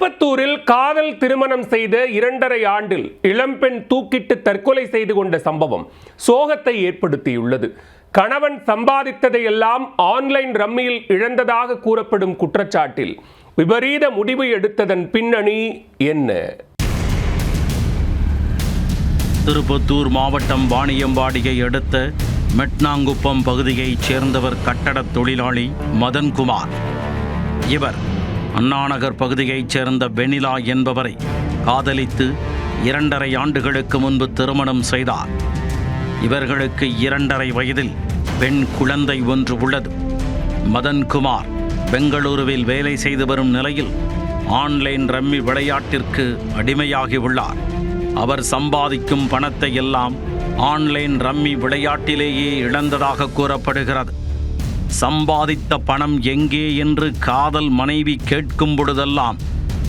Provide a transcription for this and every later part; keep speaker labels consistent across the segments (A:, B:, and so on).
A: திருப்பத்தூரில் காதல் திருமணம் செய்த 2.5 ஆண்டில் இளம்பெண் தூக்கிட்டு தற்கொலை செய்து கொண்ட சம்பவம் சோகத்தை ஏற்படுத்தியுள்ளது. கணவன் சம்பாதித்ததையெல்லாம் ஆன்லைன் ரம்மியில் இழந்ததாக கூறப்படும் குற்றச்சாட்டில் விபரீத முடிவு எடுத்ததன் பின்னணி என்ன?
B: திருப்பத்தூர் மாவட்டம் வாணியம்பாடியை அடுத்த மெட்னாங்குப்பம் பகுதியைச் சேர்ந்தவர் கட்டடத் தொழிலாளி மதன்குமார். இவர் அண்ணாநகர் பகுதியைச் சேர்ந்த வெண்ணிலா என்பவரை காதலித்து 2.5 ஆண்டுகளுக்கு முன்பு திருமணம் செய்தார். இவர்களுக்கு 2.5 வயதில் பெண் குழந்தை ஒன்று உள்ளது. மதன்குமார் பெங்களூருவில் வேலை செய்து வரும் நிலையில் ஆன்லைன் ரம்மி விளையாட்டிற்கு அடிமையாகியுள்ளார். அவர் சம்பாதிக்கும் பணத்தை எல்லாம் ஆன்லைன் ரம்மி விளையாட்டிலேயே இழந்ததாக கூறப்படுகிறது. சம்பாதித்த பணம் எங்கே என்று காதல் மனைவி கேட்கும் பொழுதெல்லாம்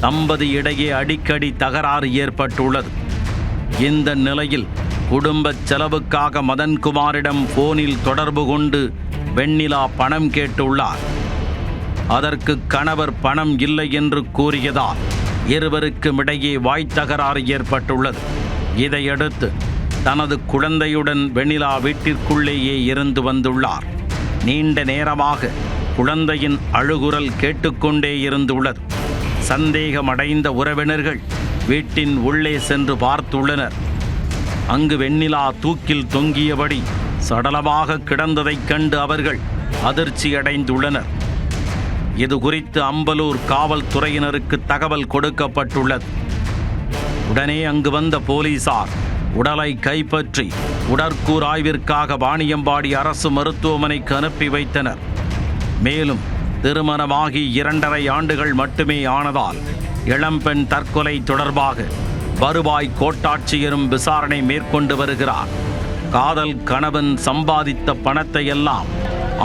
B: தம்பதி இடையே அடிக்கடி தகராறு ஏற்பட்டுள்ளது. இந்த நிலையில் குடும்ப செலவுக்காக மதன்குமாரிடம் போனில் தொடர்பு கொண்டு வெண்ணிலா பணம் கேட்டுள்ளார். அதற்கு கணவர் பணம் இல்லை என்று கூறியதால் இருவருக்கும் இடையே வாய்த்தகராறு ஏற்பட்டுள்ளது. இதையடுத்து தனது குழந்தையுடன் வெண்ணிலா வீட்டிற்குள்ளேயே இருந்து வந்துள்ளார். நீண்ட நேரமாக குழந்தையின் அழுகுரல் கேட்டுக்கொண்டே இருந்துள்ளது. சந்தேகமடைந்த உறவினர்கள் வீட்டின் உள்ளே சென்று பார்த்துள்ளனர். அங்கு வெண்ணிலா தூக்கில் தொங்கியபடி சடலமாக கிடந்ததைக் கண்டு அவர்கள் அதிர்ச்சியடைந்துள்ளனர். இது குறித்து அம்பலூர் காவல்துறையினருக்கு தகவல் கொடுக்கப்பட்டுள்ளது. உடனே அங்கு வந்த போலீசார் உடலை கைப்பற்றி உடற்கூறு ஆய்விற்காக வாணியம்பாடி அரசு மருத்துவமனைக்கு அனுப்பி வைத்தனர். மேலும் திருமணமாகி 2.5 ஆண்டுகள் மட்டுமே ஆனதால் இளம்பெண் தற்கொலை தொடர்பாக வருவாய் கோட்டாட்சியரும் விசாரணை மேற்கொண்டு வருகிறார். காதல் கணவன் சம்பாதித்த பணத்தை எல்லாம்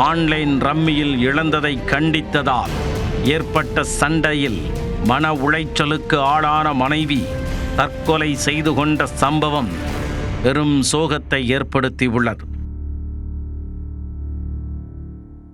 B: ஆன்லைன் ரம்மியில் இழந்ததை கண்டித்ததால் ஏற்பட்ட சண்டையில் மன உளைச்சலுக்கு ஆளான மனைவி தற்கொலை செய்து கொண்ட சம்பவம் பெரும் சோகத்தை ஏற்படுத்தியுள்ளது.